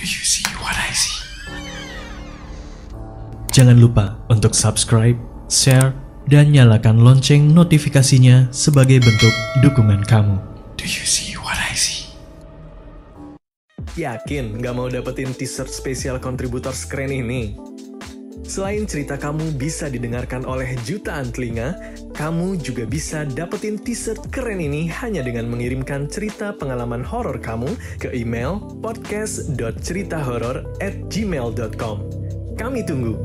you see what I see? Jangan lupa untuk subscribe, share, dan nyalakan lonceng notifikasinya sebagai bentuk dukungan kamu. Do you see what I see? Yakin gak mau dapetin t-shirt spesial kontributor keren ini? Selain cerita kamu bisa didengarkan oleh jutaan telinga, kamu juga bisa dapetin t-shirt keren ini hanya dengan mengirimkan cerita pengalaman horor kamu ke email podcast.ceritahoror@gmail.com. Kami tunggu.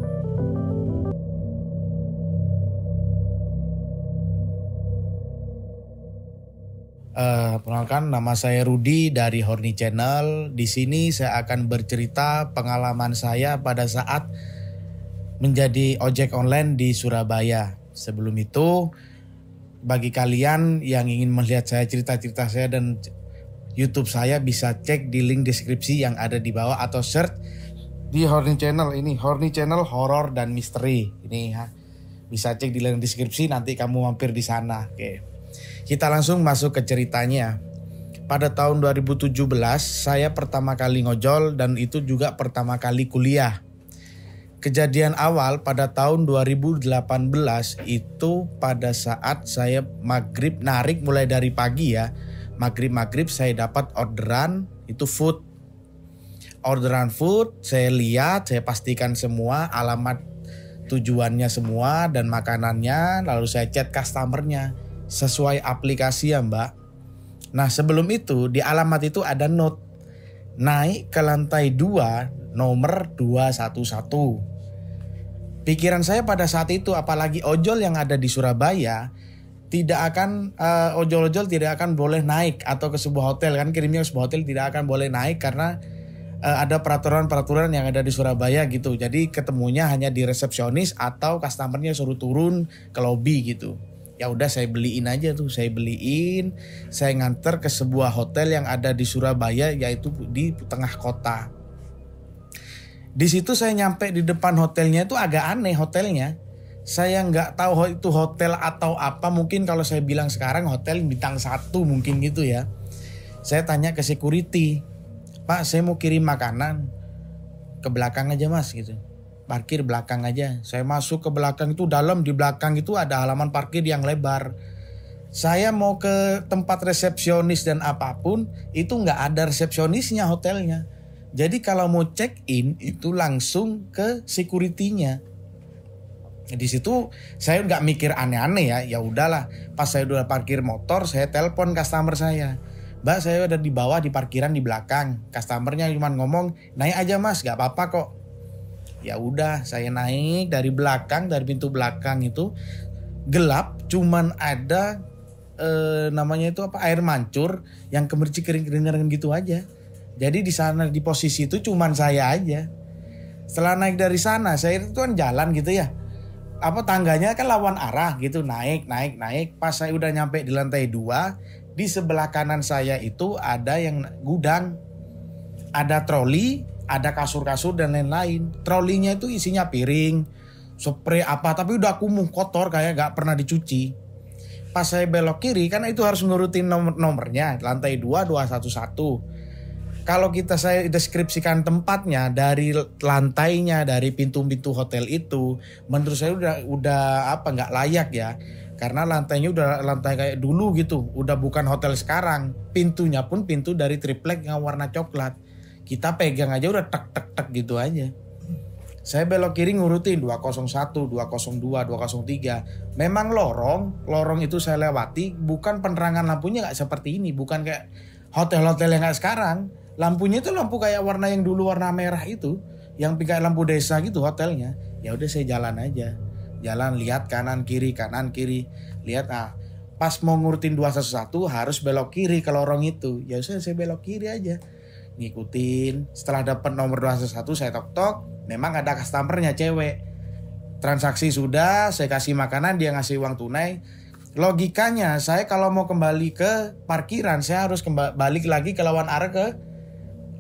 Perkenalkan, nama saya Rudy dari Horny Channel. Di sini saya akan bercerita pengalaman saya pada saat menjadi ojek online di Surabaya. Sebelum itu, bagi kalian yang ingin melihat saya cerita-cerita saya dan YouTube saya bisa cek di link deskripsi yang ada di bawah atau search di Horny Channel ini, Horny Channel Horor dan Misteri. Ini ya. Bisa cek di link deskripsi, nanti kamu mampir di sana. Oke. Kita langsung masuk ke ceritanya. Pada tahun 2017 saya pertama kali ngojol dan itu juga pertama kali kuliah. Kejadian awal pada tahun 2018 itu pada saat saya maghrib narik mulai dari pagi ya. Maghrib saya dapat orderan itu food. Orderan food saya lihat, saya pastikan semua alamat tujuannya semua dan makanannya, lalu saya chat customernya sesuai aplikasi ya mbak. Nah sebelum itu di alamat itu ada note naik ke lantai 2 nomor 211. Pikiran saya pada saat itu, apalagi ojol yang ada di Surabaya, tidak akan ojol-ojol tidak akan boleh naik atau ke sebuah hotel, kan kirimnya ke sebuah hotel tidak akan boleh naik karena ada peraturan-peraturan yang ada di Surabaya gitu. Jadi ketemunya hanya di resepsionis atau customernya suruh turun ke lobby gitu. Ya udah saya beliin aja tuh, saya nganter ke sebuah hotel yang ada di Surabaya yaitu di tengah kota. Di situ saya nyampe di depan hotelnya itu agak aneh hotelnya. Saya nggak tahu itu hotel atau apa, mungkin kalau saya bilang sekarang hotel bintang 1 mungkin gitu ya. Saya tanya ke security, Pak saya mau kirim makanan ke belakang aja mas gitu. Parkir belakang aja. Saya masuk ke belakang itu dalam, di belakang itu ada halaman parkir yang lebar. Saya mau ke tempat resepsionis dan apapun itu nggak ada resepsionisnya hotelnya. Jadi kalau mau check in itu langsung ke security-nya. Di situ saya nggak mikir aneh-aneh ya. Ya udahlah. Pas saya udah parkir motor, saya telepon customer saya. Mbak saya udah di bawah di parkiran di belakang. Customernya cuma ngomong naik aja mas, nggak apa-apa kok. Ya udah saya naik dari belakang, dari pintu belakang itu gelap, cuman ada namanya itu apa air mancur yang kemercik kering-kering gitu aja. Jadi di sana di posisi itu cuman saya aja. Setelah naik dari sana, saya itu kan jalan gitu ya. Apa tangganya kan lawan arah gitu, naik. Pas saya udah nyampe di lantai 2, di sebelah kanan saya itu ada yang gudang. Ada troli, ada kasur-kasur dan lain-lain. Trolinya itu isinya piring, spray apa, tapi udah kumuh kotor kayak gak pernah dicuci. Pas saya belok kiri, kan itu harus nurutin nomornya, lantai 2, 211. Kalau saya deskripsikan tempatnya dari lantainya, dari pintu-pintu hotel itu, menurut saya udah nggak layak ya. Karena lantainya udah lantai kayak dulu gitu, udah bukan hotel sekarang. Pintunya pun pintu dari triplek yang warna coklat. Kita pegang aja udah tek gitu aja. Saya belok kiri ngurutin 201, 202, 203. Memang lorong itu saya lewati, bukan penerangan lampunya nggak seperti ini, bukan kayak hotel-hotel yang kayak sekarang. Lampunya itu lampu kayak warna yang dulu warna merah itu, yang kayak lampu desa gitu hotelnya. Ya udah saya jalan aja. Jalan lihat kanan kiri. Lihat pas mau ngurutin 211 harus belok kiri ke lorong itu. Ya udah saya belok kiri aja. Ngikutin. Setelah dapat nomor 211 saya tok. Memang ada customernya cewek. Transaksi sudah, saya kasih makanan, dia ngasih uang tunai. Logikanya saya kalau mau kembali ke parkiran saya harus balik lagi ke lawan arah ke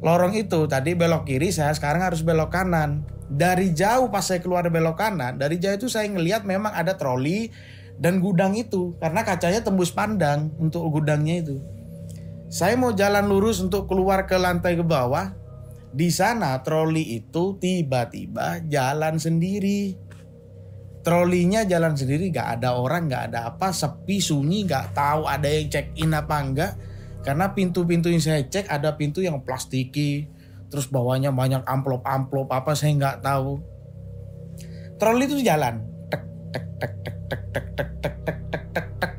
lorong itu. Tadi belok kiri, saya sekarang harus belok kanan. Dari jauh pas saya keluar belok kanan, dari jauh itu saya ngelihat memang ada troli dan gudang itu. Karena kacanya tembus pandang untuk gudangnya itu. Saya mau jalan lurus untuk keluar ke lantai ke bawah. Di sana troli itu tiba-tiba jalan sendiri. Trolinya jalan sendiri, gak ada orang, gak ada apa, sepi, sunyi, gak tahu ada yang check in apa enggak. Karena pintu-pintu yang saya cek ada pintu yang plastiki, terus bawahnya banyak amplop-amplop apa saya nggak tahu. Troli itu jalan, tek tek tek tek tek tek tek tek tek tek tek tek.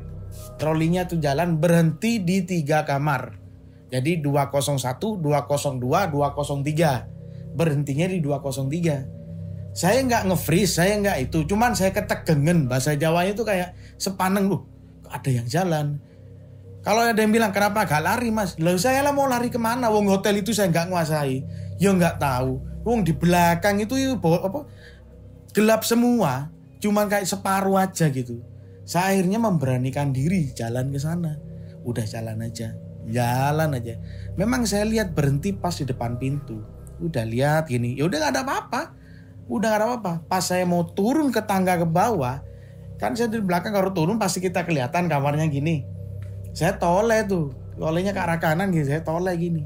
Trolinya tuh jalan, berhenti di 3 kamar. Jadi 201, 202, 203. Berhentinya di 203. Saya nggak nge-freeze, saya nggak itu. Cuman saya ketegengen, bahasa Jawanya itu kayak sepaneng, ada yang jalan. Kalau ada yang bilang kenapa gak lari mas? Loh saya lah mau lari kemana? Wong hotel itu saya nggak nguasai. Ya nggak tahu. Wong di belakang itu gelap semua. Cuman kayak separuh aja gitu. Saya akhirnya memberanikan diri jalan ke sana. Udah jalan aja. Memang saya lihat berhenti pas di depan pintu. Udah lihat gini. Ya udah nggak ada apa-apa. Pas saya mau turun ke tangga ke bawah, kan saya di belakang, kalau turun pasti kita kelihatan kamarnya gini. Saya toleh tuh, tolehnya ke arah kanan gitu, saya toleh gini.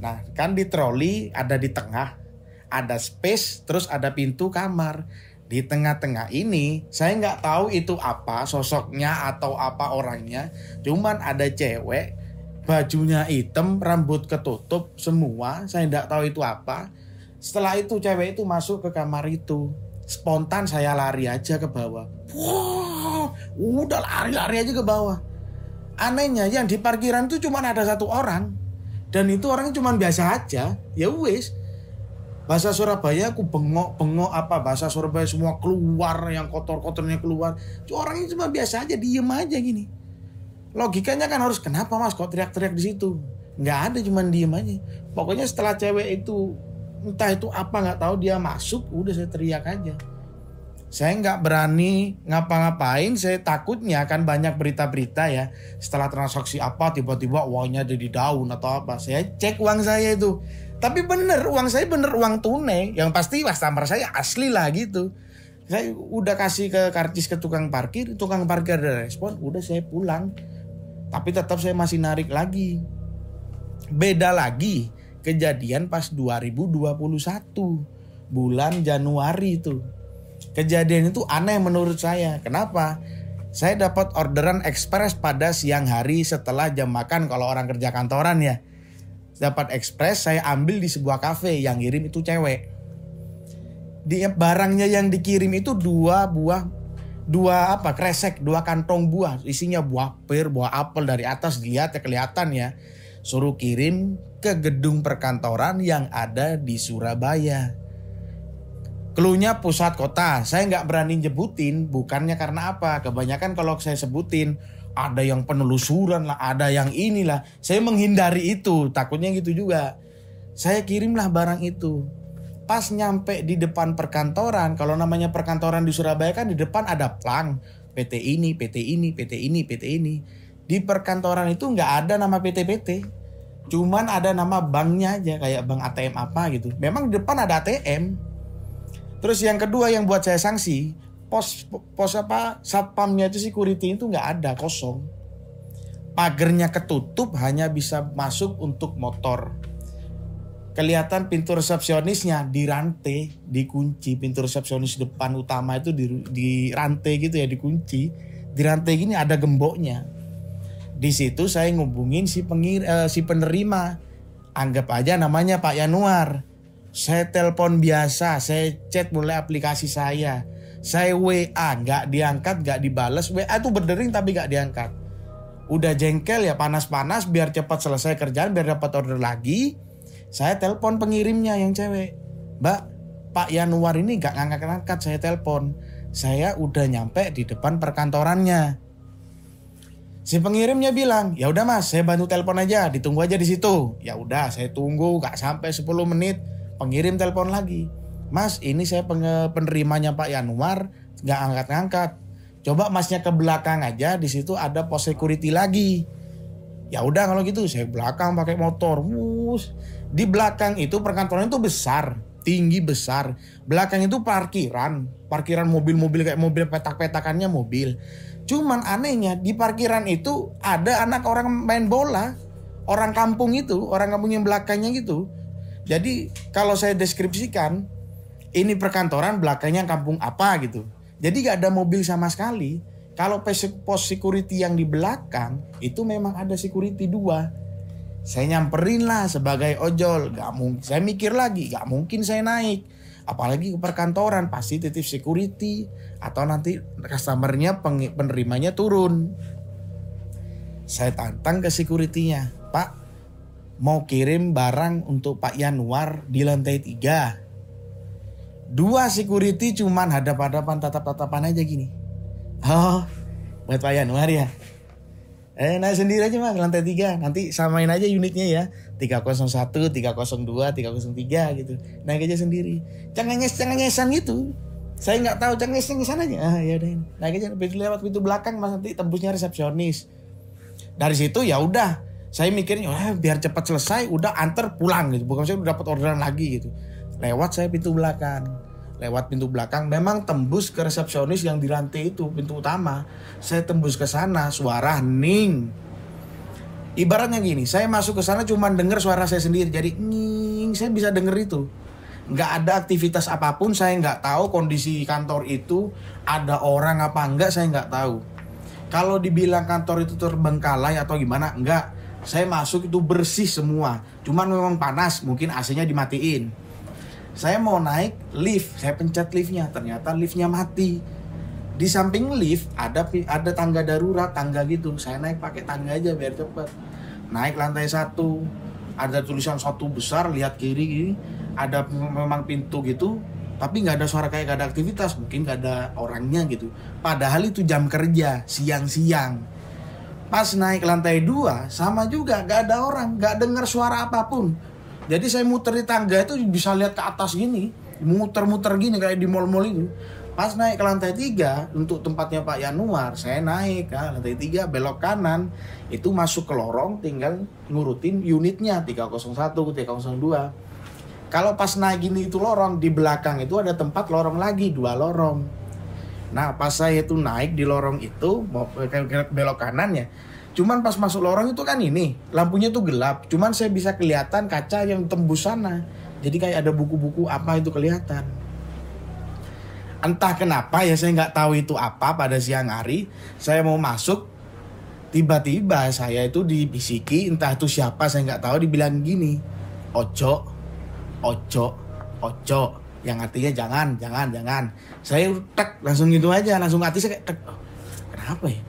Nah kan di troli ada di tengah, ada space, terus ada pintu kamar. Di tengah-tengah ini saya nggak tahu itu apa sosoknya atau apa orangnya. Cuman ada cewek, bajunya hitam, rambut ketutup semua, saya nggak tahu itu apa. Setelah itu cewek itu masuk ke kamar itu. Spontan saya lari aja ke bawah. Wah, udah lari aja ke bawah. Anehnya yang di parkiran itu cuma ada 1 orang. Dan itu orangnya cuma biasa aja. Ya wis. Bahasa Surabaya aku bengok apa. Bahasa Surabaya semua keluar. Yang kotor-kotornya keluar. Orangnya cuma biasa aja, diem aja gini. Logikanya kan harus, kenapa mas kok teriak-teriak di situ? Nggak ada, cuma diem aja. Pokoknya setelah cewek itu, entah itu apa nggak tahu, dia masuk, udah saya teriak aja. Saya nggak berani ngapa-ngapain, saya takutnya kan banyak berita-berita ya. Setelah transaksi apa tiba-tiba uangnya ada di daun atau apa. Saya cek uang saya itu. Tapi bener, uang saya bener uang tunai. Yang pasti customer saya asli lah gitu. Saya udah kasih ke karcis ke tukang parkir ada respon, udah saya pulang. Tapi tetap saya masih narik lagi. Beda lagi kejadian pas 2021 bulan Januari itu. Kejadian itu aneh menurut saya. Kenapa? Saya dapat orderan ekspres pada siang hari setelah jam makan kalau orang kerja kantoran ya. Dapat ekspres, saya ambil di sebuah kafe, yang ngirim itu cewek. Barangnya yang dikirim itu 2 kresek, 2 kantong buah, isinya buah pir, buah apel, dari atas dilihat ya kelihatan ya. Suruh kirim ke gedung perkantoran yang ada di Surabaya. Cluenya pusat kota. Saya nggak berani nyebutin, bukannya karena apa. Kebanyakan kalau saya sebutin ada yang penelusuran lah, ada yang inilah. Saya menghindari itu, takutnya gitu juga. Saya kirimlah barang itu. Pas nyampe di depan perkantoran, kalau namanya perkantoran di Surabaya kan di depan ada plang. PT ini, PT ini, PT ini, PT ini. Di perkantoran itu nggak ada nama PT-PT. Cuman ada nama banknya aja, kayak bank ATM apa gitu. Memang di depan ada ATM. Terus yang kedua yang buat saya sanksi, pos satpamnya itu, security itu nggak ada, kosong. Pagernya ketutup, hanya bisa masuk untuk motor. Kelihatan pintu resepsionisnya dirantai, dikunci. Pintu resepsionis depan utama itu di rantai gitu ya, dikunci. Di rantai gini ada gemboknya. Di situ saya ngubungin si penerima. Anggap aja namanya Pak Yanuar. Saya telepon biasa, saya chat mulai aplikasi saya. Saya WA, nggak diangkat, nggak dibales. WA itu berdering tapi nggak diangkat. Udah jengkel ya, panas-panas biar cepat selesai kerjaan, biar dapat order lagi. Saya telepon pengirimnya yang cewek. Mbak, Pak Yanuar ini nggak ngangkat-ngangkat, saya telepon. Saya udah nyampe di depan perkantorannya. Si pengirimnya bilang, ya udah mas, saya bantu telepon aja, ditunggu aja di situ. Ya udah, saya tunggu, nggak sampai 10 menit. Pengirim telepon lagi, mas ini saya penerimanya Pak Yanuar, nggak angkat-ngangkat. Coba masnya ke belakang aja, di situ ada pos security lagi. Ya udah kalau gitu, saya belakang pakai motor. Di belakang itu perkantoran itu besar, tinggi besar. Belakang itu parkiran mobil-mobil kayak mobil petak-petakannya mobil. Cuman anehnya di parkiran itu ada anak orang main bola, orang kampung yang belakangnya gitu. Jadi kalau saya deskripsikan, ini perkantoran, belakangnya kampung apa gitu. Jadi gak ada mobil sama sekali. Kalau pos security yang di belakang itu memang ada security 2. Saya nyamperin lah sebagai ojol. Gak mungkin. Saya mikir lagi, gak mungkin saya naik. Apalagi ke perkantoran, pasti titip security. Atau nanti customernya, penerimanya turun. Saya tantang ke security-nya. Pak, mau kirim barang untuk Pak Yanuar di lantai 3. 2 security cuman hadap-hadapan, tatap-tatapan aja gini. Oh, buat Pak Yanuar ya. Naik sendiri aja Bang, lantai 3. Nanti samain aja unitnya ya. 301, 302, 303 gitu. Naik aja sendiri. Cengenges-cengengesan gitu. Saya nggak tahu, cengenges-cengengesan aja. Ya udah. Naik aja lewat pintu belakang, Mas, nanti tembusnya resepsionis. Dari situ ya udah. Saya mikirnya biar cepat selesai, udah antar pulang gitu. Bukan saya udah dapat orderan lagi gitu. Lewat saya pintu belakang. Lewat pintu belakang memang tembus ke resepsionis yang di lantai itu, pintu utama. Saya tembus ke sana, suara hening. Ibaratnya gini, saya masuk ke sana cuma denger suara saya sendiri. Jadi saya bisa denger itu. Nggak ada aktivitas apapun, saya nggak tahu kondisi kantor itu ada orang apa enggak, saya nggak tahu. Kalau dibilang kantor itu terbengkalai atau gimana, enggak. Saya masuk itu bersih semua. Cuman memang panas, mungkin AC-nya dimatiin. Saya mau naik lift, saya pencet liftnya, ternyata liftnya mati. Di samping lift ada tangga darurat, tangga gitu. Saya naik pakai tangga aja biar cepet. Naik lantai 1, ada tulisan 1 besar, lihat kiri gini, ada memang pintu gitu, tapi nggak ada suara, kayak nggak ada aktivitas, mungkin nggak ada orangnya gitu. Padahal itu jam kerja, siang-siang. Pas naik lantai 2, sama juga, nggak ada orang, nggak dengar suara apapun. Jadi saya muter di tangga itu bisa lihat ke atas gini, muter-muter gini kayak di mall-mall itu. Pas naik ke lantai 3 untuk tempatnya Pak Yanuar, saya naik ke lantai 3 belok kanan, itu masuk ke lorong, tinggal ngurutin unitnya 301, 302. Kalau pas naik gini itu lorong, di belakang itu ada tempat lorong lagi, 2 lorong. Nah pas saya itu naik di lorong itu, mau belok kanan ya. Cuman pas masuk lorong itu kan ini, lampunya tuh gelap. Cuman saya bisa kelihatan kaca yang tembus sana. Jadi kayak ada buku-buku apa itu kelihatan. Entah kenapa ya, saya nggak tahu itu apa. Pada siang hari saya mau masuk, tiba-tiba saya itu dibisiki, entah itu siapa saya nggak tahu, dibilang gini, ojo, ojo, ojo, yang artinya jangan. Saya tek langsung gitu aja, langsung hati saya kayak tek, kenapa ya?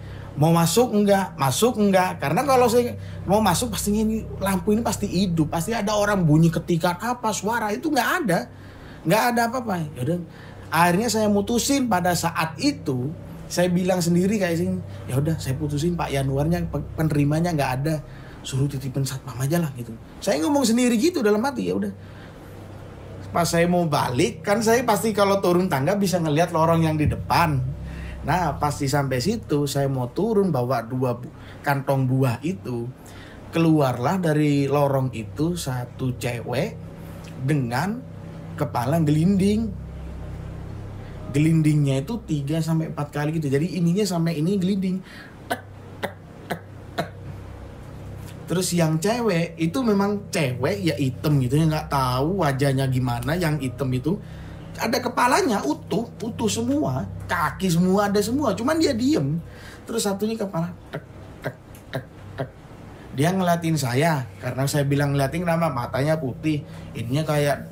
Mau masuk enggak? Masuk enggak? Karena kalau saya mau masuk pastinya ini lampu ini pasti hidup, pasti ada orang bunyi ketika apa suara, itu nggak ada apa-apa. Yaudah, akhirnya saya mutusin pada saat itu, saya bilang sendiri kayak sini, ya udah saya putusin Pak Yanuarnya, penerimanya nggak ada, suruh titipin satpam aja lah gitu. Saya ngomong sendiri gitu dalam hati, ya udah. Pas saya mau balik, kan saya pasti kalau turun tangga bisa ngelihat lorong yang di depan. Nah pasti sampai situ saya mau turun bawa 2 kantong buah itu. Keluarlah dari lorong itu 1 cewek dengan kepala gelinding. Gelindingnya itu 3-4 kali gitu. Jadi ininya sampai ini gelinding. Tek, tek, tek, tek. Terus yang cewek itu memang cewek ya hitam gitu ya, nggak tahu wajahnya gimana, yang hitam itu. Ada kepalanya utuh semua, kaki semua ada semua, cuman dia diem. Terus satunya kepala tek tek tek tek. Dia ngeliatin saya, karena saya bilang ngeliatin kenapa, matanya putih, ininya kayak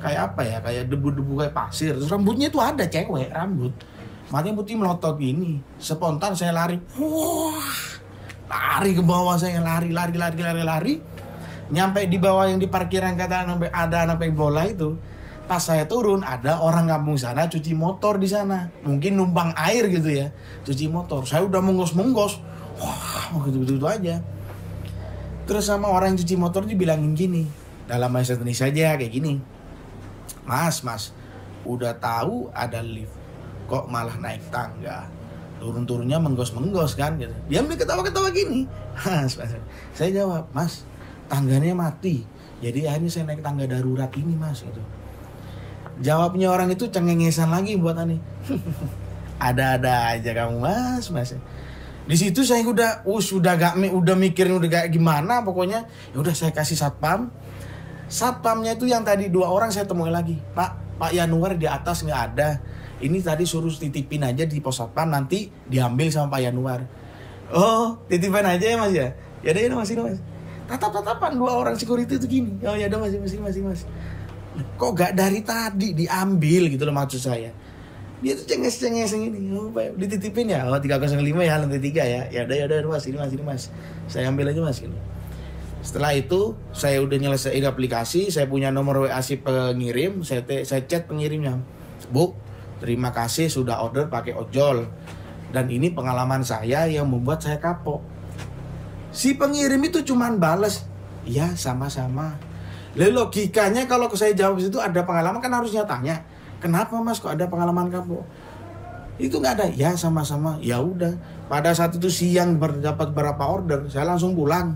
apa ya, kayak debu-debu kayak pasir. Terus rambutnya itu ada cewek rambut, matanya putih melotot gini. Spontan saya lari, lari ke bawah, saya lari. Nyampe di bawah yang di parkiran kata ada anak bola itu. Pas saya turun, ada orang kampung sana cuci motor di sana. Mungkin numpang air gitu ya, cuci motor. Saya udah menggos-menggos. Wah, gitu-gitu aja. Terus sama orang yang cuci motor dibilangin gini, dalam bahasa Indonesia aja kayak gini. Mas, udah tahu ada lift, kok malah naik tangga? Turun-turunnya menggos-menggos kan gitu. Dia ketawa-ketawa gini. Mas, saya jawab, Mas, tangganya mati. Jadi akhirnya saya naik tangga darurat ini Mas gitu. Jawabnya orang itu cengengesan lagi buat Ani. Ada-ada aja kamu mas. Di situ saya udah mikirin udah kayak gimana, pokoknya ya udah saya kasih satpam. Satpamnya itu yang tadi 2 orang saya temui lagi. Pak Yanuar di atas nggak ada. Ini tadi suruh titipin aja di pos satpam, nanti diambil sama Pak Yanuar. Oh, titipin aja ya mas ya? Ya udah mas, ini mas. Tatap-tatapan 2 orang security itu gini. Oh ya udah mas. Kok gak dari tadi diambil gitu loh maksud saya. Dia tuh cenges-cenges ini. Oh, dititipin ya. Oh 305 ya, lantai 3 ya. Ya udah mas, ini mas. Saya ambil aja mas. Gitu. Setelah itu saya udah nyelesain aplikasi, saya punya nomor WA si pengirim, saya chat pengirimnya. Bu, terima kasih sudah order pakai ojol. Dan ini pengalaman saya yang membuat saya kapok. Si pengirim itu cuman bales, iya sama-sama. Lalu logikanya kalau saya jawab itu ada pengalaman kan harusnya tanya, kenapa mas kok ada pengalaman kapok? Itu nggak ada, ya sama-sama. Ya udah. Pada saat itu siang dapat berapa order, saya langsung pulang.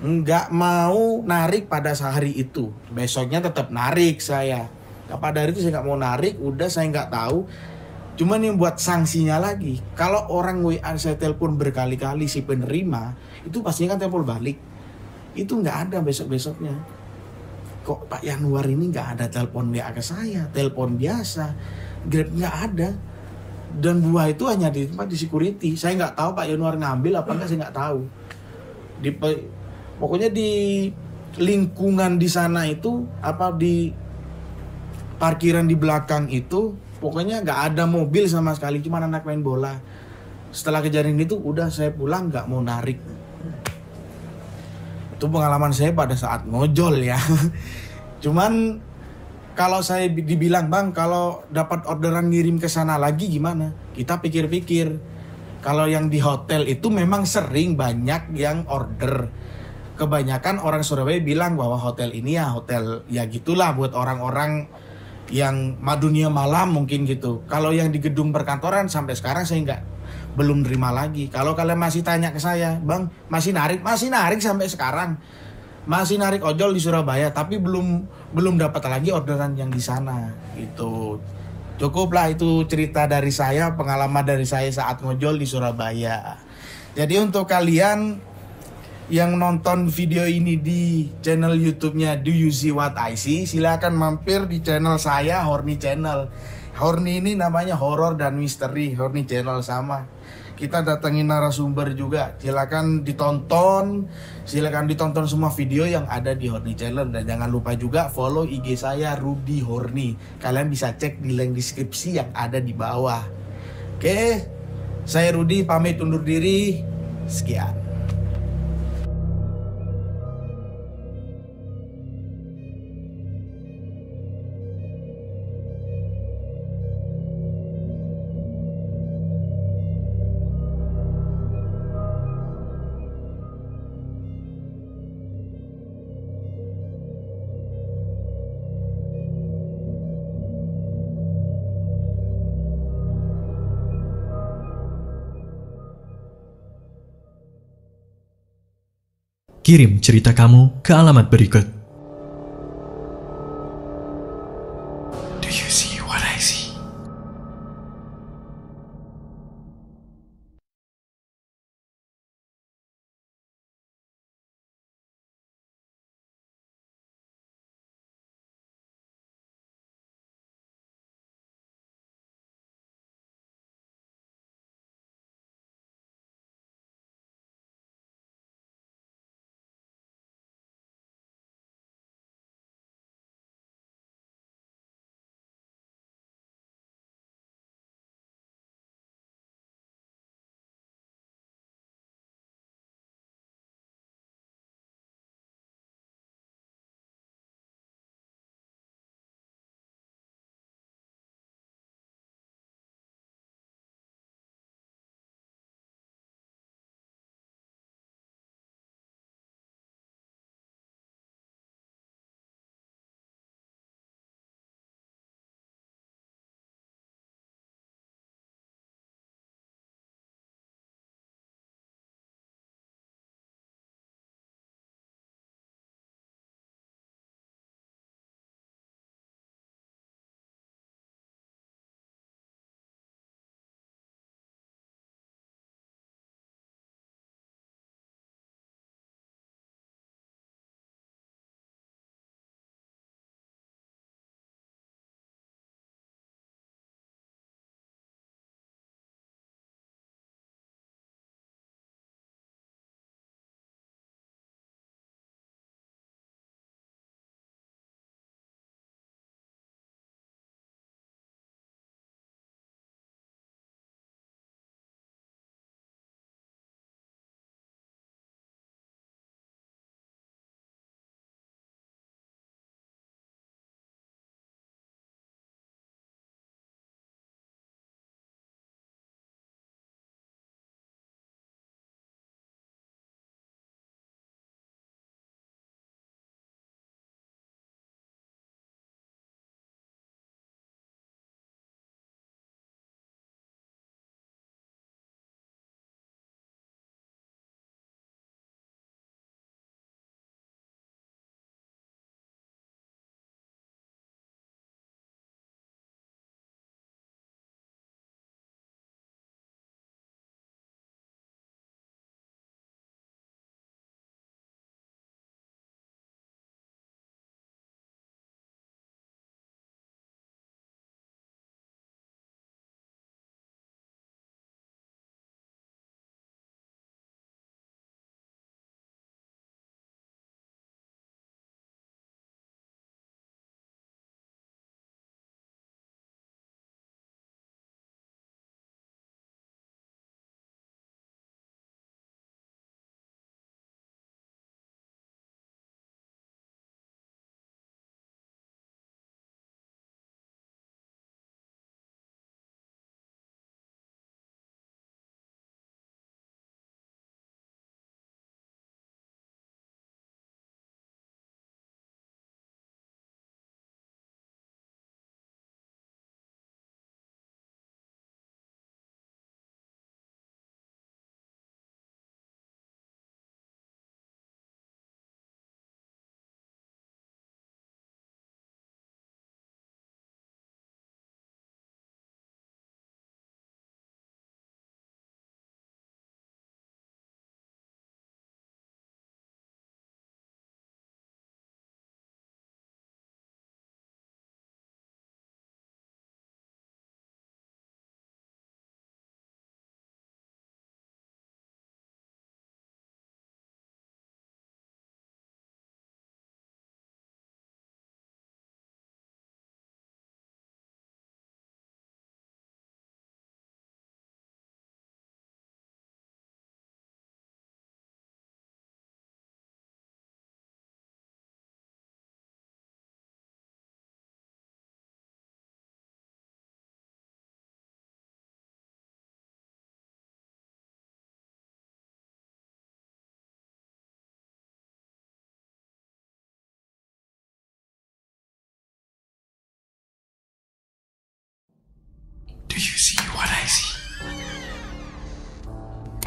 Nggak mau narik pada hari itu, besoknya tetap narik saya. Pada hari itu saya nggak mau narik, udah saya nggak tahu. Cuman yang buat sanksinya lagi, kalau orang WA saya telepon berkali-kali si penerima, itu pastinya kan telepon balik. Itu nggak ada besok-besoknya. Kok Pak Yanuar ini nggak ada telepon WA ke saya, telepon biasa, Grab nggak ada. Dan buah itu hanya di tempat di security. Saya nggak tahu Pak Yanuar ngambil apa enggak, saya nggak tahu. Pokoknya di lingkungan di sana itu di parkiran di belakang itu pokoknya nggak ada mobil sama sekali, cuma anak main bola. Setelah kejadian itu udah saya pulang nggak mau narik. Itu pengalaman saya pada saat ngojol ya. Cuman kalau saya dibilang bang kalau dapat orderan ngirim ke sana lagi gimana? Kita pikir-pikir. Kalau yang di hotel itu memang sering banyak yang order. Kebanyakan orang Surabaya bilang bahwa hotel ini ya hotel ya gitulah buat orang-orang yang dunia malam mungkin gitu. Kalau yang di gedung perkantoran sampai sekarang saya belum terima lagi. Kalau kalian masih tanya ke saya, bang masih narik sampai sekarang, masih narik ojol di Surabaya, tapi belum dapat lagi orderan yang di sana. Gitu. Cukuplah itu cerita dari saya, pengalaman dari saya saat ngojol di Surabaya. Jadi untuk kalian yang nonton video ini di channel YouTube-nya Do You See What I See, silakan mampir di channel saya, Horny Channel. Horny ini namanya horor dan misteri, Horny Channel sama. Kita datengin narasumber juga. Silakan ditonton semua video yang ada di Horny Channel, dan jangan lupa juga follow IG saya Rudy Horny. Kalian bisa cek di link deskripsi yang ada di bawah. Oke, saya Rudy pamit undur diri. Sekian. Kirim cerita kamu ke alamat berikut.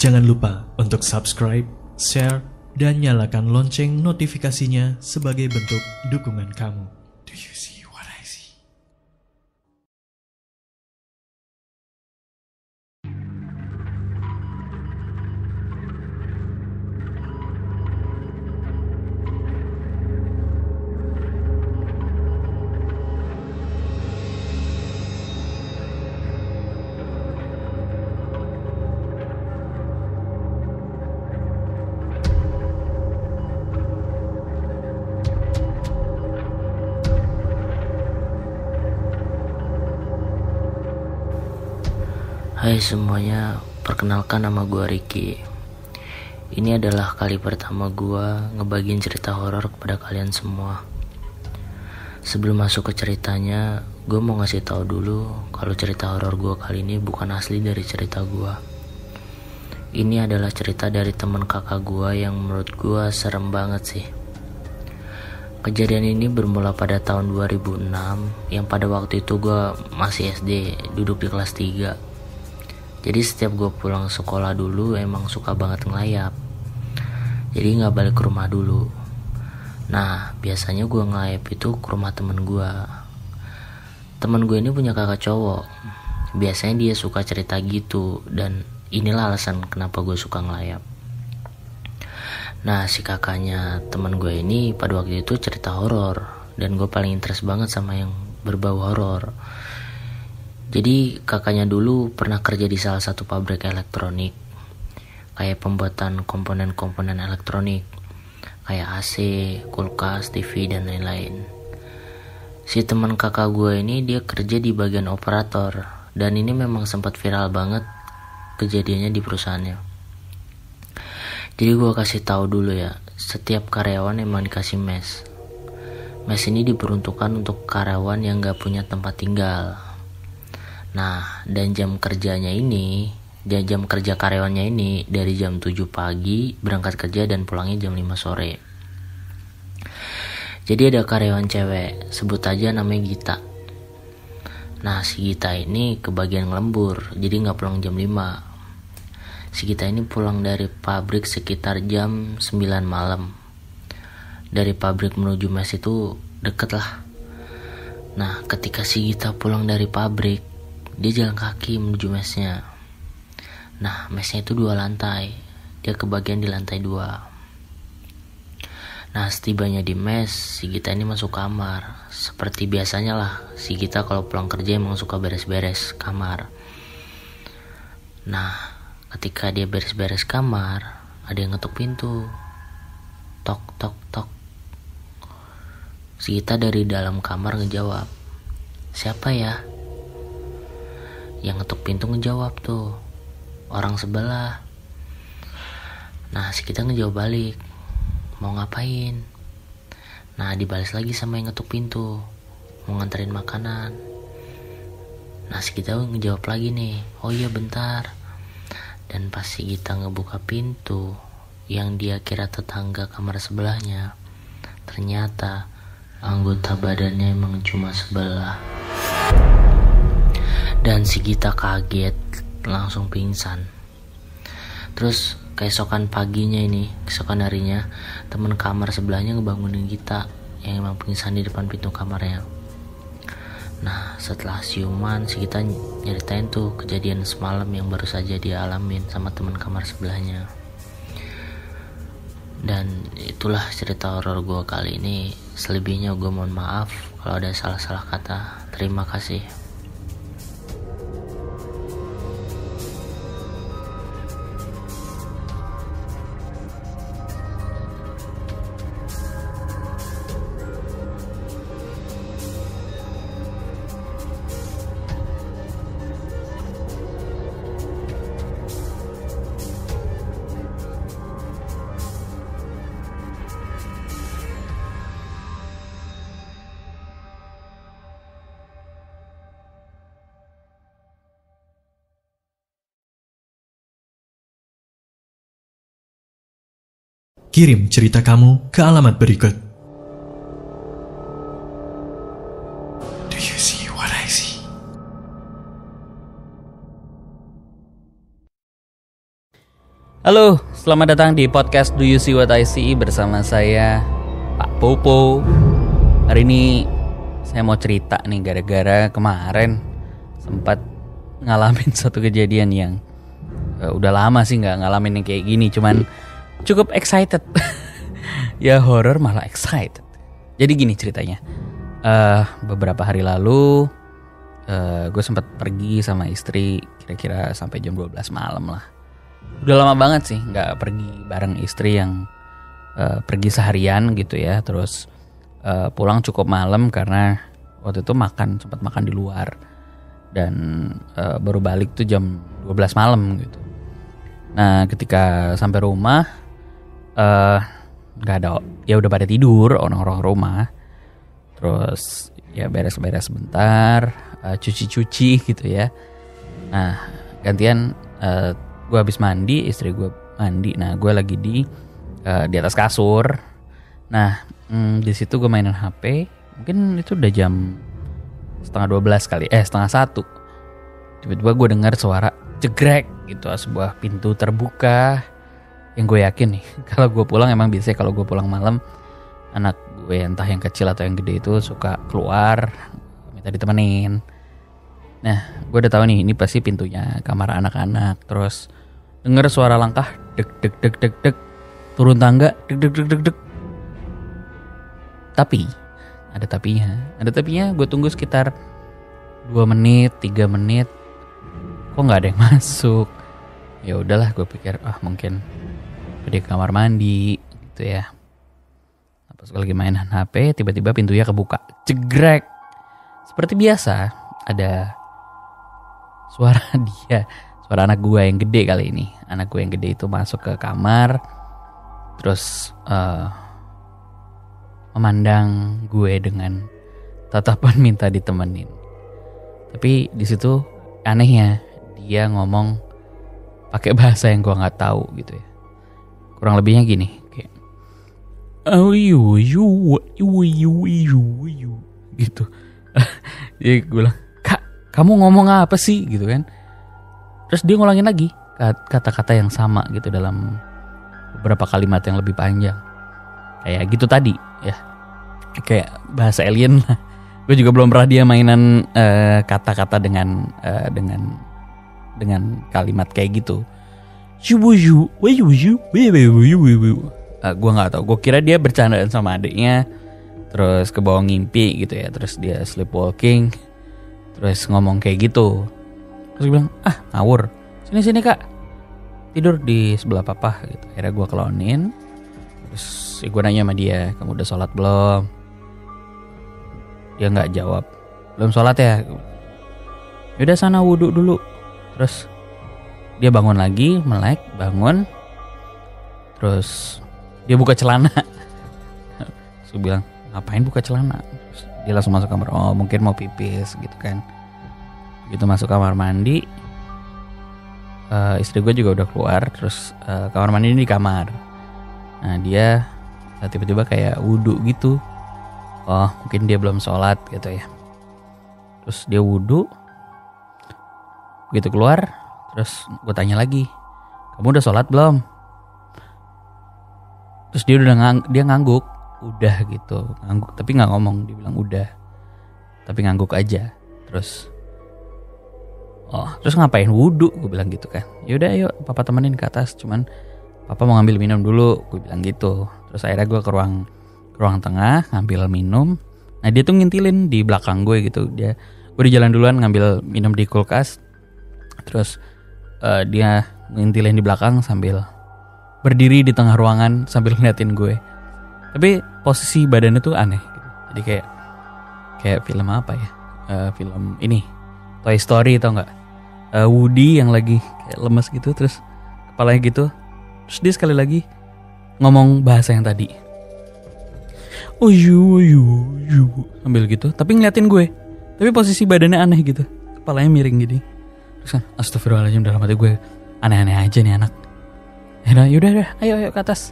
Jangan lupa untuk subscribe, share, dan nyalakan lonceng notifikasinya sebagai bentuk dukungan kamu. Do you see what I see? Hai semuanya, perkenalkan nama gue Ricky. Ini adalah kali pertama gue ngebagiin cerita horor kepada kalian semua. Sebelum masuk ke ceritanya, gue mau ngasih tahu dulu kalau cerita horor gue kali ini bukan asli dari cerita gue. Ini adalah cerita dari teman kakak gue yang menurut gue serem banget sih. Kejadian ini bermula pada tahun 2006, yang pada waktu itu gue masih SD, duduk di kelas 3. Jadi setiap gue pulang sekolah dulu emang suka banget ngelayap. Jadi gak balik ke rumah dulu. Nah biasanya gue ngelayap itu ke rumah temen gue. Temen gue ini punya kakak cowok. Biasanya dia suka cerita gitu. Dan inilah alasan kenapa gue suka ngelayap. Nah si kakaknya temen gue ini pada waktu itu cerita horor. Dan gue paling interest banget sama yang berbau horor. Jadi kakaknya dulu pernah kerja di salah satu pabrik elektronik, kayak pembuatan komponen-komponen elektronik, kayak AC, kulkas, TV, dan lain-lain. Si teman kakak gue ini dia kerja di bagian operator, dan ini memang sempat viral banget kejadiannya di perusahaannya. Jadi gue kasih tahu dulu ya, setiap karyawan emang dikasih mes. Mes ini diperuntukkan untuk karyawan yang gak punya tempat tinggal. Nah, dan jam kerja karyawannya ini dari jam 7 pagi berangkat kerja dan pulangnya jam 5 sore. Jadi ada karyawan cewek, sebut aja namanya Gita. Nah, si Gita ini kebagian ngelembur, jadi gak pulang jam 5. Si Gita ini pulang dari pabrik sekitar jam 9 malam. Dari pabrik menuju mes itu deket lah. Nah, ketika si Gita pulang dari pabrik, dia jalan kaki menuju mesnya. Nah mesnya itu 2 lantai. Dia kebagian di lantai 2. Nah setibanya di mes, si Gita ini masuk kamar. Seperti biasanya lah, si Gita kalau pulang kerja emang suka beres-beres kamar. Nah ketika dia beres-beres kamar, ada yang ngetuk pintu. Tok tok tok. Si Gita dari dalam kamar ngejawab, "Siapa ya?" Yang ngetuk pintu ngejawab tuh, orang sebelah. Nah si Gita ngejawab balik, "Mau ngapain?" Nah dibalas lagi sama yang ngetuk pintu, "Mau nganterin makanan." Nah si Gita ngejawab lagi nih, "Oh iya bentar." Dan pas si Gita ngebuka pintu, yang dia kira tetangga kamar sebelahnya, ternyata anggota badannya emang cuma sebelah. Dan si Gita kaget, langsung pingsan. Terus keesokan harinya, teman kamar sebelahnya ngebangunin Gita yang emang pingsan di depan pintu kamarnya. Nah setelah siuman, si Gita nyeritain tuh kejadian semalam yang baru saja dia alamin sama teman kamar sebelahnya. Dan itulah cerita horor gue kali ini. Selebihnya gue mohon maaf kalau ada salah-salah kata. Terima kasih. Kirim cerita kamu ke alamat berikut. Do you see what I see? Halo, selamat datang di podcast Do You See What I See bersama saya, Pak Popo. Hari ini saya mau cerita nih gara-gara kemarin sempat ngalamin satu kejadian yang udah lama sih nggak ngalamin yang kayak gini, cuman cukup excited. Ya horror malah excited. Jadi gini ceritanya. Beberapa hari lalu gue sempat pergi sama istri kira-kira sampai jam 12 malam lah. Udah lama banget sih nggak pergi bareng istri yang pergi seharian gitu ya. Terus pulang cukup malam karena waktu itu sempat makan di luar. Dan baru balik tuh jam 12 malam gitu. Nah ketika sampai rumah nggak ada, ya udah pada tidur orang-orang rumah. Terus ya beres-beres sebentar, cuci-cuci gitu ya. Nah gantian gue habis mandi, istri gue mandi. Nah gue lagi di atas kasur. Nah di situ gue mainin HP. Mungkin itu udah jam setengah 12 kali, setengah 1. Tiba-tiba gue dengar suara jegrek gitu, sebuah pintu terbuka. Yang gue yakin nih, kalau gue pulang emang biasanya kalau gue pulang malam, anak gue entah yang kecil atau yang gede itu suka keluar minta ditemenin. Nah gue udah tahu nih ini pasti pintunya kamar anak-anak. Terus denger suara langkah deg deg deg deg deg, turun tangga deg deg deg deg deg. Tapi ada tapinya gue tunggu sekitar 2 menit 3 menit kok nggak ada yang masuk. Ya udahlah gue pikir mungkin di kamar mandi gitu ya. Pas gue lagi mainan HP tiba-tiba pintunya kebuka jegrek. Seperti biasa ada suara suara anak gue yang gede kali ini. Anak gue yang gede itu masuk ke kamar, terus memandang gue dengan tatapan minta ditemenin. Tapi di situ anehnya dia ngomong pakai bahasa yang gue nggak tahu gitu ya. Kurang lebihnya gini, kayak gitu. Jadi gue bilang, "Kak, kamu ngomong apa sih?" gitu kan. Terus dia ngulangin lagi kata-kata yang sama gitu dalam beberapa kalimat yang lebih panjang. Kayak gitu tadi ya. Kayak bahasa alien lah. Gue juga belum pernah dia mainan kata-kata dengan kalimat kayak gitu. Gue nggak tahu. Gue kira dia bercandaan sama adiknya. Terus kebawa ngimpi gitu ya. Terus dia sleepwalking. Terus ngomong kayak gitu. Terus gue bilang, ngawur. Sini kak, tidur di sebelah papa gitu. Akhirnya gue kelonin. Terus gue nanya sama dia, kamu udah sholat belum? Dia nggak jawab. Belum sholat ya? Yaudah sana wudhu dulu. Terus dia bangun lagi, melek, bangun. Terus dia buka celana. Terus gue bilang, ngapain buka celana? Terus dia langsung masuk kamar. Oh mungkin mau pipis gitu kan. Begitu masuk kamar mandi, istri gue juga udah keluar. Terus kamar mandi ini di kamar. Nah dia tiba-tiba kayak wudhu gitu. Oh mungkin dia belum sholat gitu ya. Terus dia wudhu. Begitu keluar, terus gue tanya lagi, kamu udah sholat belum? Terus dia ngangguk, udah gitu, ngangguk tapi nggak ngomong. Dia bilang udah, tapi ngangguk aja. Terus ngapain wudhu? Gue bilang gitu kan. Yaudah ayo papa temenin ke atas, cuman papa mau ngambil minum dulu. Gue bilang gitu. Terus akhirnya gue ke ruang tengah ngambil minum. Nah dia tuh ngintilin di belakang gue gitu. Gue di jalan duluan ngambil minum di kulkas. Terus dia ngintilin di belakang sambil berdiri di tengah ruangan sambil ngeliatin gue. Tapi posisi badannya tuh aneh gitu. Jadi kayak film apa ya? Film ini Toy Story tau nggak? Woody yang lagi kayak lemes gitu, terus kepalanya gitu. Terus dia sekali lagi ngomong bahasa yang tadi. Sambil gitu, tapi ngeliatin gue. Tapi posisi badannya aneh gitu, kepalanya miring gini. Terus kan, astagfirullahaladzim, dalam hati gue, aneh-aneh aja nih anak. Yaudah, ayo ke atas.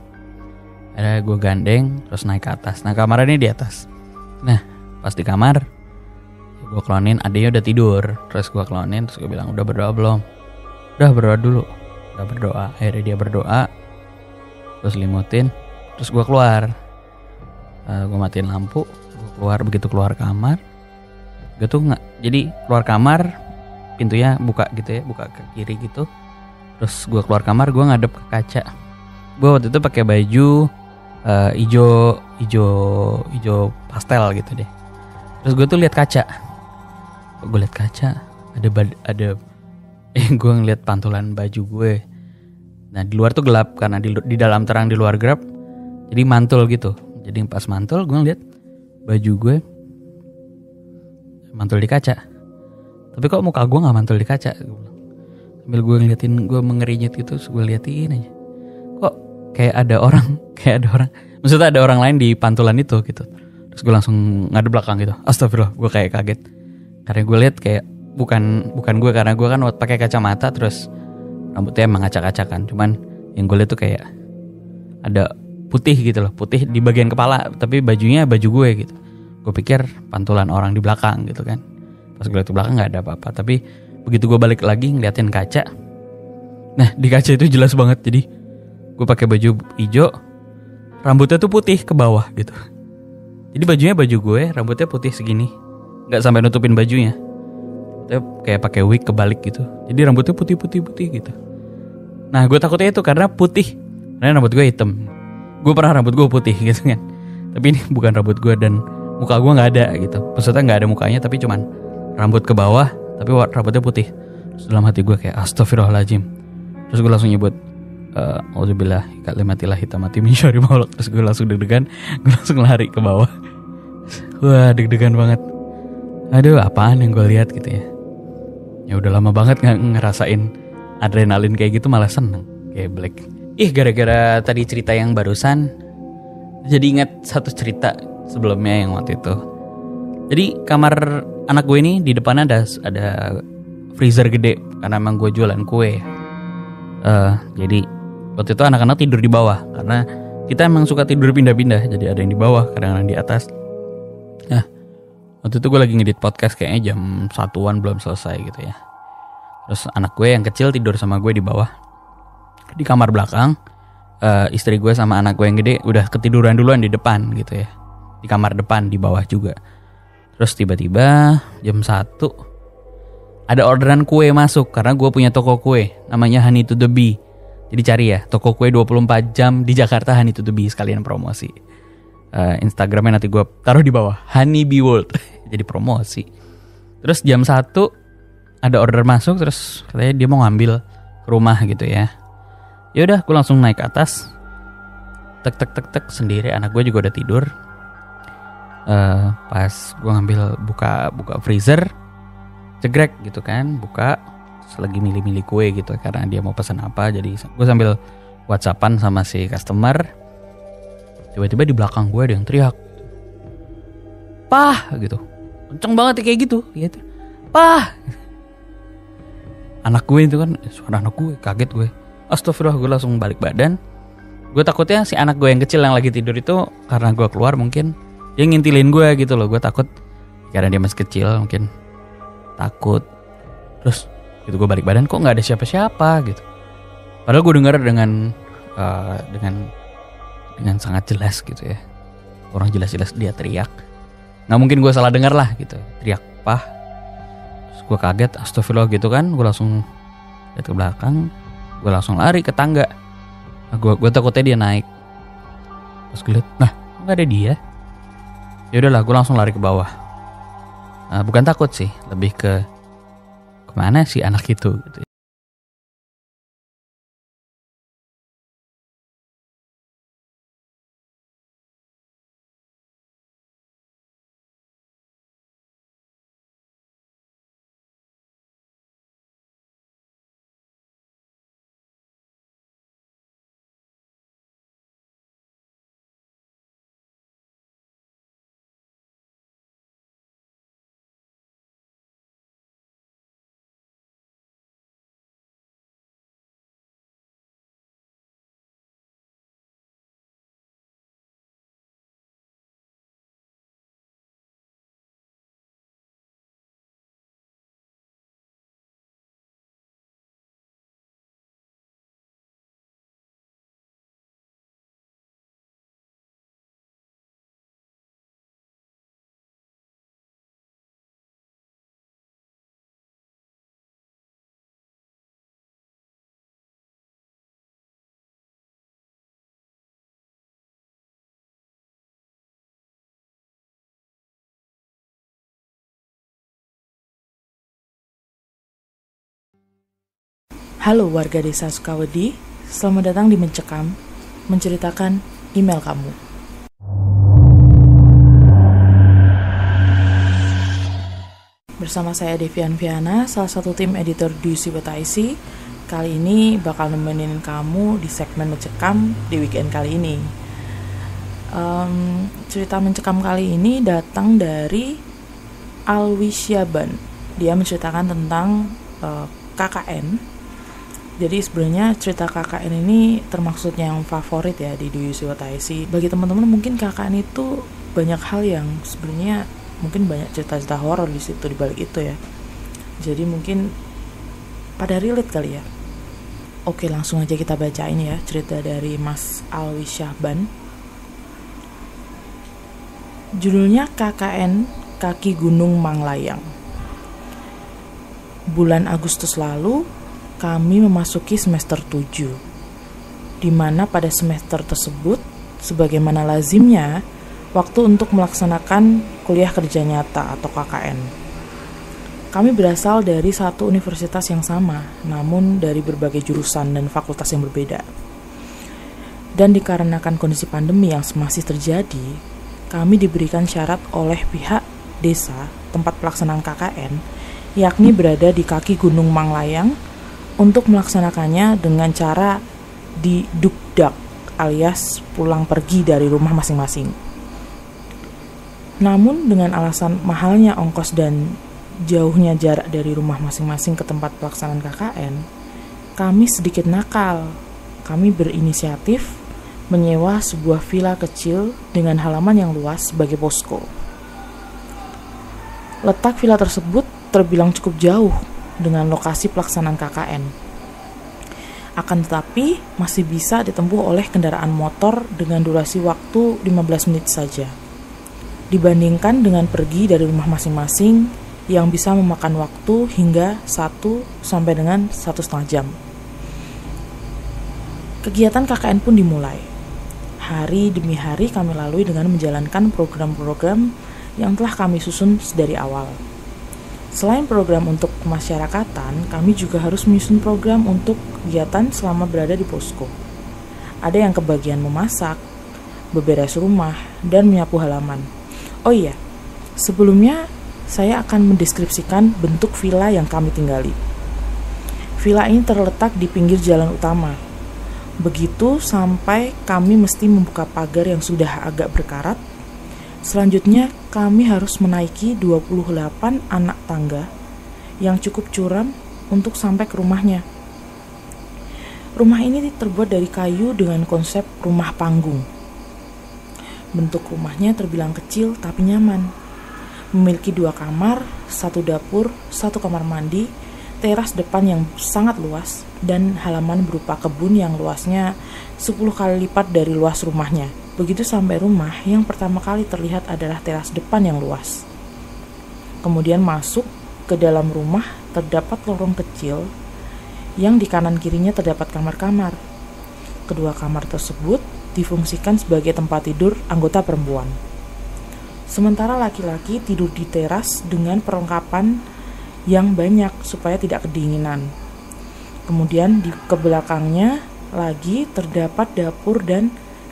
Akhirnya gue gandeng, terus naik ke atas. Nah kamarnya di atas. Nah pas di kamar, gue klonin, adeknya udah tidur. Terus gue klonin, terus gue bilang, udah berdoa belum? Udah, berdoa dulu. Gak berdoa. Akhirnya dia berdoa, terus selimutin, terus gue keluar. Gue matiin lampu, gue keluar. Begitu keluar kamar, gue tuh nggak, jadi keluar kamar pintunya buka gitu ya, buka ke kiri gitu. Terus gue keluar kamar, gue ngadep ke kaca. Gue waktu itu pakai baju hijau pastel gitu deh. Terus gue tuh lihat kaca. Gue lihat kaca, ada gue ngeliat pantulan baju gue. Nah di luar tuh gelap karena di dalam terang, di luar gelap. Jadi mantul gitu. Jadi pas mantul gue ngeliat baju gue mantul di kaca. Tapi kok muka gue nggak mantul di kaca? Sambil gue ngeliatin, gue mengerinyit gitu, terus gue liatin aja. Kok kayak ada orang, maksudnya ada orang lain di pantulan itu gitu. Terus gue langsung ngadep belakang gitu. Astagfirullah, gue kayak kaget. Karena gue lihat kayak bukan gue, karena gue kan pakai kacamata, terus rambutnya emang acak-acakan. Cuman yang gue lihat tuh kayak ada putih gitu loh, putih di bagian kepala, tapi bajunya baju gue gitu. Gue pikir pantulan orang di belakang gitu kan. Pas gue lihat ke belakang nggak ada apa-apa, tapi begitu gue balik lagi ngeliatin kaca, nah di kaca itu jelas banget. Jadi gue pakai baju hijau, rambutnya tuh putih ke bawah gitu. Jadi bajunya baju gue, rambutnya putih segini, nggak sampai nutupin bajunya. Kayak pakai wig kebalik gitu. Jadi rambutnya putih gitu. Nah gue takutnya itu karena putih, karena rambut gue hitam. Gue pernah rambut gue putih gitu kan. Tapi ini bukan rambut gue dan muka gue nggak ada gitu. Maksudnya nggak ada mukanya, tapi cuman rambut ke bawah, tapi rambutnya putih. Terus dalam hati gue kayak astagfirullahaladzim. Terus gue langsung nyebut auzubillah kalimatillah hitamati min syarri ma khalaq. Terus gue langsung deg-degan, gue langsung lari ke bawah. Wah deg-degan banget. Aduh apaan yang gue lihat gitu ya. Ya udah lama banget nggak ngerasain adrenalin kayak gitu, malah seneng kayak Black. Gara-gara tadi cerita yang barusan, jadi ingat satu cerita sebelumnya yang waktu itu. Jadi kamar anak gue ini di depannya ada freezer gede karena emang gue jualan kue. Jadi waktu itu anak-anak tidur di bawah karena kita emang suka tidur pindah-pindah. Jadi ada yang di bawah, kadang-kadang di atas. Nah waktu itu gue lagi ngedit podcast kayaknya jam 1-an belum selesai gitu ya. Terus anak gue yang kecil tidur sama gue di bawah di kamar belakang. Istri gue sama anak gue yang gede udah ketiduran duluan di depan gitu ya, di kamar depan di bawah juga. Terus tiba-tiba jam 1 ada orderan kue masuk karena gue punya toko kue namanya Honey to the Bee. Jadi cari ya toko kue 24 jam di Jakarta, Honey to the Bee, sekalian promosi. Instagramnya nanti gue taruh di bawah, Honey Bee World. Jadi promosi. Terus jam 1 ada order masuk, terus katanya dia mau ngambil ke rumah gitu ya. Ya udah, gue langsung naik ke atas. Tek sendiri, anak gue juga udah tidur. Pas gue ngambil buka freezer, cegrek gitu kan, buka lagi milih-milih kue gitu karena dia mau pesan apa. Jadi gue sambil WhatsAppan sama si customer. Tiba-tiba di belakang gue ada yang teriak, "Pah!" gitu. Kenceng banget kayak gitu. "Pah!" Anak gue itu kan, suara anak gue, kaget gue. Astagfirullah, gue langsung balik badan. Gue takutnya si anak gue yang kecil yang lagi tidur itu karena gue keluar mungkin dia ngintilin gue gitu loh. Gue takut karena dia masih kecil mungkin takut. Terus gitu gue balik badan, kok nggak ada siapa-siapa gitu. Padahal gue dengar dengan sangat jelas gitu ya. Orang jelas-jelas dia teriak. Nggak mungkin gue salah dengar lah gitu. Teriak "Pah!" Terus gue kaget, astagfirullah gitu kan. Gue langsung lihat ke belakang. Gue langsung lari ke tangga. Nah, gue takutnya dia naik. Terus gue lihat, nah nggak ada dia. Ya udahlah, gue langsung lari ke bawah. Nah, bukan takut sih, lebih ke kemana sih anak itu gitu. Halo warga desa Sukawedi, selamat datang di Mencekam, menceritakan email kamu. Bersama saya Devian Viana, salah satu tim editor Do You See What I See. Kali ini bakal nemenin kamu di segmen Mencekam di weekend kali ini. Cerita Mencekam kali ini datang dari Alwi Syaban. Dia menceritakan tentang KKN. Jadi sebenarnya cerita KKN ini termaksud yang favorit ya di Do You See What I See. Bagi teman-teman mungkin KKN itu banyak hal yang sebenarnya mungkin banyak cerita-cerita horor di situ, di balik itu ya. Jadi mungkin pada relate kali ya. Oke, langsung aja kita bacain ya cerita dari Mas Alwi Syaban. Judulnya KKN Kaki Gunung Manglayang. Bulan Agustus lalu, kami memasuki semester 7, di mana pada semester tersebut, sebagaimana lazimnya, waktu untuk melaksanakan kuliah kerja nyata atau KKN. Kami berasal dari satu universitas yang sama, namun dari berbagai jurusan dan fakultas yang berbeda. Dan dikarenakan kondisi pandemi yang masih terjadi, kami diberikan syarat oleh pihak desa tempat pelaksanaan KKN, yakni berada di kaki Gunung Manglayang untuk melaksanakannya dengan cara didukdak alias pulang pergi dari rumah masing-masing. Namun dengan alasan mahalnya ongkos dan jauhnya jarak dari rumah masing-masing ke tempat pelaksanaan KKN, kami sedikit nakal. Kami berinisiatif menyewa sebuah villa kecil dengan halaman yang luas sebagai posko. Letak villa tersebut terbilang cukup jauh dengan lokasi pelaksanaan KKN. Akan tetapi masih bisa ditempuh oleh kendaraan motor dengan durasi waktu 15 menit saja, dibandingkan dengan pergi dari rumah masing-masing yang bisa memakan waktu hingga 1 sampai dengan 1,5 jam. Kegiatan KKN pun dimulai. Hari demi hari kami lalui dengan menjalankan program-program yang telah kami susun dari awal. Selain program untuk kemasyarakatan, kami juga harus menyusun program untuk kegiatan selama berada di posko. Ada yang kebagian memasak, beberes rumah, dan menyapu halaman. Oh iya, sebelumnya saya akan mendeskripsikan bentuk villa yang kami tinggali. Villa ini terletak di pinggir jalan utama. Begitu sampai kami mesti membuka pagar yang sudah agak berkarat. Selanjutnya kami harus menaiki 28 anak tangga yang cukup curam untuk sampai ke rumahnya. Rumah ini terbuat dari kayu dengan konsep rumah panggung. Bentuk rumahnya terbilang kecil tapi nyaman. Memiliki 2 kamar, 1 dapur, 1 kamar mandi, teras depan yang sangat luas, dan halaman berupa kebun yang luasnya 10 kali lipat dari luas rumahnya. Begitu sampai rumah, yang pertama kali terlihat adalah teras depan yang luas. Kemudian masuk ke dalam rumah, terdapat lorong kecil yang di kanan kirinya terdapat kamar-kamar. Kedua kamar tersebut difungsikan sebagai tempat tidur anggota perempuan. Sementara laki-laki tidur di teras dengan perlengkapan yang banyak supaya tidak kedinginan. Kemudian di kebelakangnya lagi terdapat dapur dan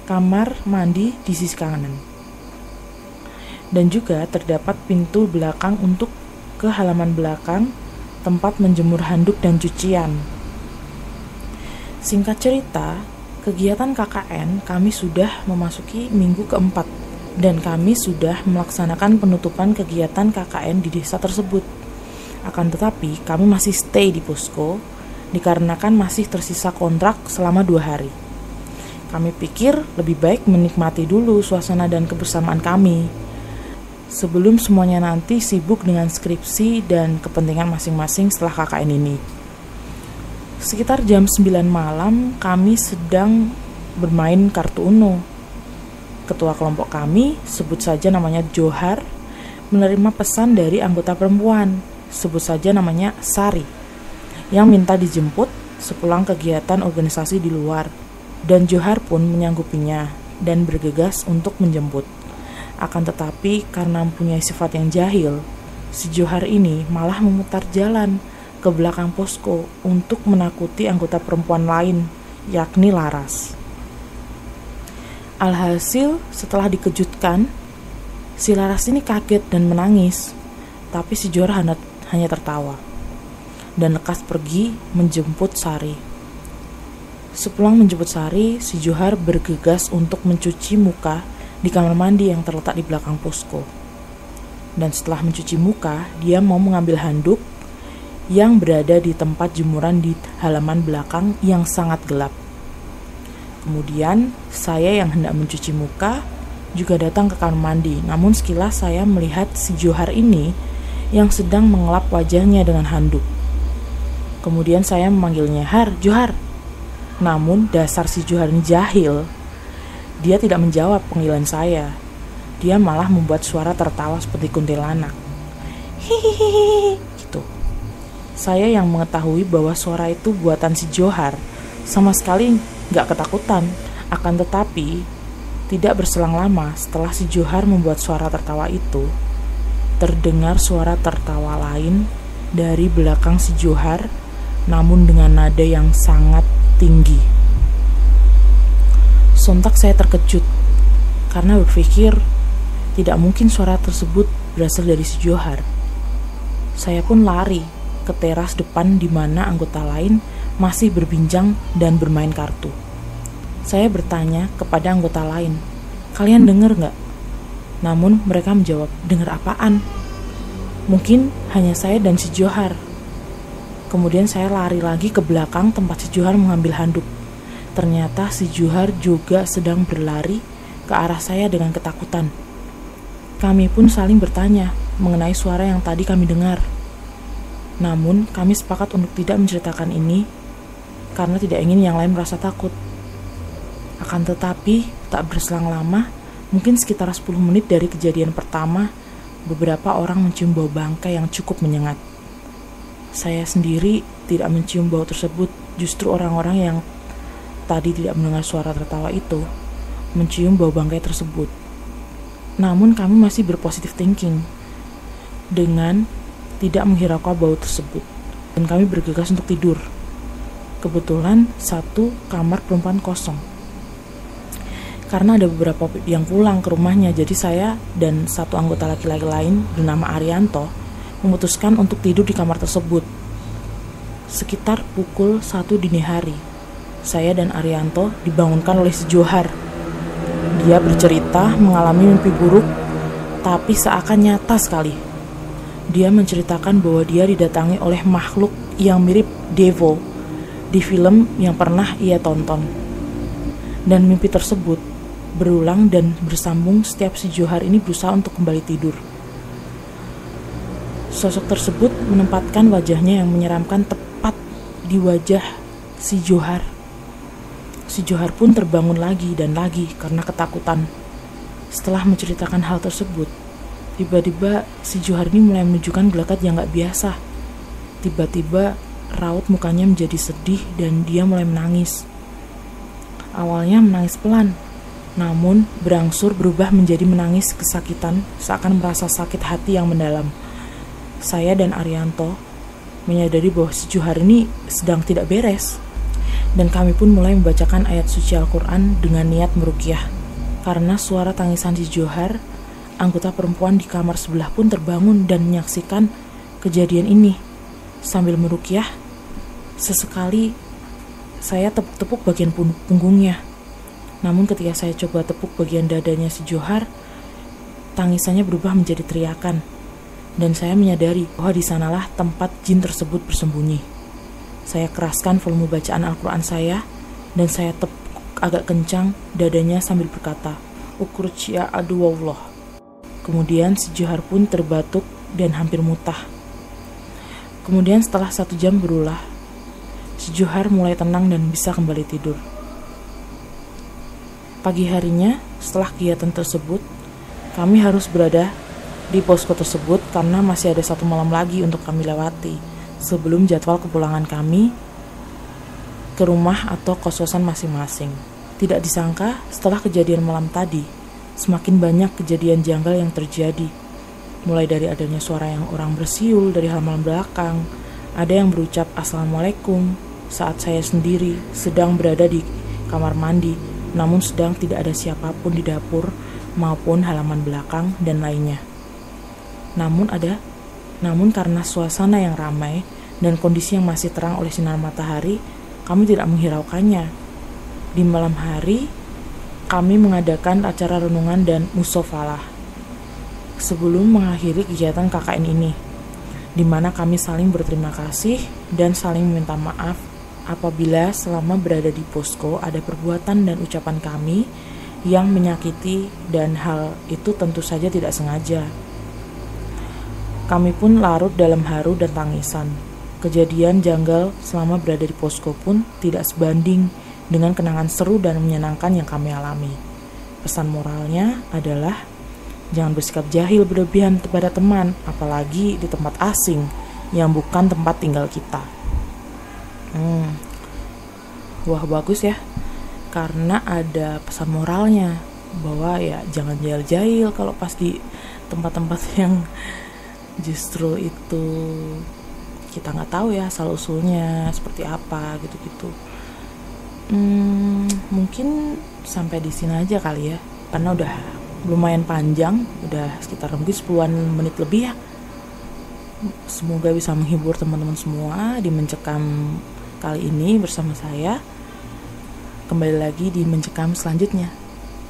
kamar mandi di sisi kanan. Dan juga terdapat pintu belakang untuk ke halaman belakang, tempat menjemur handuk dan cucian. Singkat cerita, kegiatan KKN kami sudah memasuki minggu keempat dan kami sudah melaksanakan penutupan kegiatan KKN di desa tersebut. Akan tetapi kami masih stay di posko dikarenakan masih tersisa kontrak selama 2 hari. Kami pikir lebih baik menikmati dulu suasana dan kebersamaan kami sebelum semuanya nanti sibuk dengan skripsi dan kepentingan masing-masing setelah KKN ini. Sekitar jam 9 malam kami sedang bermain kartu Uno. Ketua kelompok kami, sebut saja namanya Johar, menerima pesan dari anggota perempuan, sebut saja namanya Sari, yang minta dijemput sepulang kegiatan organisasi di luar, dan Johar pun menyanggupinya dan bergegas untuk menjemput. Akan tetapi karena mempunyai sifat yang jahil, si Johar ini malah memutar jalan ke belakang posko untuk menakuti anggota perempuan lain, yakni Laras. Alhasil, setelah dikejutkan, si Laras ini kaget dan menangis, tapi si Johar hanya tertawa dan lekas pergi menjemput Sari. Sepulang menjemput Sari, si Johar bergegas untuk mencuci muka di kamar mandi yang terletak di belakang posko. Dan setelah mencuci muka, dia mau mengambil handuk yang berada di tempat jemuran di halaman belakang yang sangat gelap. Kemudian, saya yang hendak mencuci muka juga datang ke kamar mandi. Namun sekilas saya melihat si Johar ini yang sedang mengelap wajahnya dengan handuk. Kemudian saya memanggilnya, Johar. Namun dasar si Johar ini jahil. Dia tidak menjawab panggilan saya. Dia malah membuat suara tertawa seperti kuntilanak. Hihihi, gitu. Saya yang mengetahui bahwa suara itu buatan si Johar sama sekali gak ketakutan. Akan tetapi, tidak berselang lama setelah si Johar membuat suara tertawa itu, terdengar suara tertawa lain dari belakang si Johar, namun dengan nada yang sangat tinggi. Sontak saya terkejut, karena berpikir tidak mungkin suara tersebut berasal dari si Johar. Saya pun lari ke teras depan di mana anggota lain masih berbincang dan bermain kartu. Saya bertanya kepada anggota lain, kalian dengar nggak? Namun mereka menjawab, dengar apaan? Mungkin hanya saya dan si Johar. Kemudian saya lari lagi ke belakang tempat si Johar mengambil handuk. Ternyata si Johar juga sedang berlari ke arah saya dengan ketakutan. Kami pun saling bertanya mengenai suara yang tadi kami dengar. Namun kami sepakat untuk tidak menceritakan ini karena tidak ingin yang lain merasa takut. Akan tetapi, tak berselang lama, mungkin sekitar 10 menit dari kejadian pertama, beberapa orang mencium bau bangkai yang cukup menyengat. Saya sendiri tidak mencium bau tersebut, justru orang-orang yang tadi tidak mendengar suara tertawa itu mencium bau bangkai tersebut. Namun kami masih berpositif thinking dengan tidak menghiraukan bau tersebut, dan kami bergegas untuk tidur. Kebetulan satu kamar perempuan kosong. Karena ada beberapa yang pulang ke rumahnya, jadi saya dan satu anggota laki-laki lain bernama Arianto memutuskan untuk tidur di kamar tersebut. Sekitar pukul 1 dini hari, saya dan Arianto dibangunkan oleh si Johar. Dia bercerita mengalami mimpi buruk, tapi seakan nyata sekali. Dia menceritakan bahwa dia didatangi oleh makhluk yang mirip Devo di film yang pernah ia tonton. Dan mimpi tersebut berulang dan bersambung setiap si Johar ini berusaha untuk kembali tidur. Sosok tersebut menempatkan wajahnya yang menyeramkan tepat di wajah si Johar. Si Johar pun terbangun lagi dan lagi karena ketakutan. Setelah menceritakan hal tersebut, tiba-tiba si Johar ini mulai menunjukkan gelagat yang gak biasa. Tiba-tiba raut mukanya menjadi sedih dan dia mulai menangis. Awalnya menangis pelan, namun berangsur berubah menjadi menangis kesakitan, seakan merasa sakit hati yang mendalam. Saya dan Arianto menyadari bahwa si Johar ini sedang tidak beres, dan kami pun mulai membacakan ayat suci Al-Quran dengan niat meruqyah. Karena suara tangisan si Johar, anggota perempuan di kamar sebelah pun terbangun dan menyaksikan kejadian ini. Sambil meruqyah, sesekali saya tepuk-tepuk bagian punggungnya. Namun ketika saya coba tepuk bagian dadanya si Johar, tangisannya berubah menjadi teriakan. Dan saya menyadari bahwa di sanalah tempat jin tersebut bersembunyi. Saya keraskan volume bacaan Al-Quran saya, dan saya tepuk agak kencang dadanya sambil berkata, "Ukhruj ya aduwallah." Kemudian si Johar pun terbatuk dan hampir mutah. Kemudian setelah 1 jam berulah, si Johar mulai tenang dan bisa kembali tidur. Pagi harinya, setelah kegiatan tersebut, kami harus berada di posko tersebut karena masih ada 1 malam lagi untuk kami lewati sebelum jadwal kepulangan kami ke rumah atau kos-kosan masing-masing. Tidak disangka, setelah kejadian malam tadi, semakin banyak kejadian janggal yang terjadi. Mulai dari adanya suara yang orang bersiul dari halaman belakang, Ada yang berucap Assalamualaikum saat saya sendiri sedang berada di kamar mandi, namun sedang tidak ada siapapun di dapur maupun halaman belakang dan lainnya. Namun karena suasana yang ramai dan kondisi yang masih terang oleh sinar matahari, kami tidak menghiraukannya. Di malam hari, kami mengadakan acara renungan dan musofalah sebelum mengakhiri kegiatan KKN ini, di mana kami saling berterima kasih dan saling meminta maaf apabila selama berada di posko ada perbuatan dan ucapan kami yang menyakiti, dan hal itu tentu saja tidak sengaja. Kami pun larut dalam haru dan tangisan. Kejadian janggal selama berada di posko pun tidak sebanding dengan kenangan seru dan menyenangkan yang kami alami. Pesan moralnya adalah jangan bersikap jahil berlebihan kepada teman, apalagi di tempat asing yang bukan tempat tinggal kita. Wah, bagus ya, karena ada pesan moralnya bahwa ya jangan jahil-jahil kalau pas di tempat-tempat yang justru itu kita nggak tahu ya asal usulnya seperti apa gitu-gitu. Mungkin sampai di sini aja kali ya, karena udah lumayan panjang, udah sekitar mungkin 10-an menit lebih ya. Semoga bisa menghibur teman-teman semua di Mencekam kali ini bersama saya. Kembali lagi di Mencekam selanjutnya.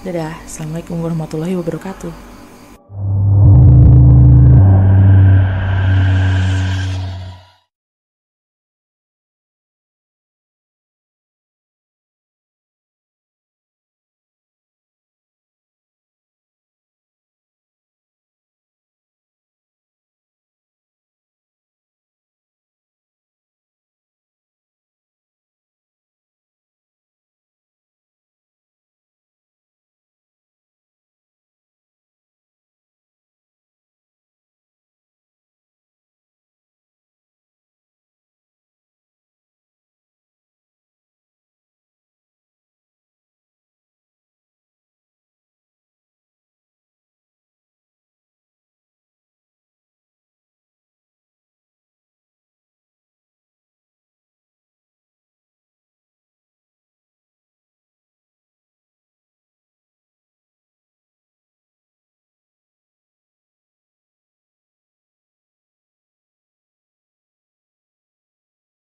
Dadah, Assalamualaikum warahmatullahi wabarakatuh.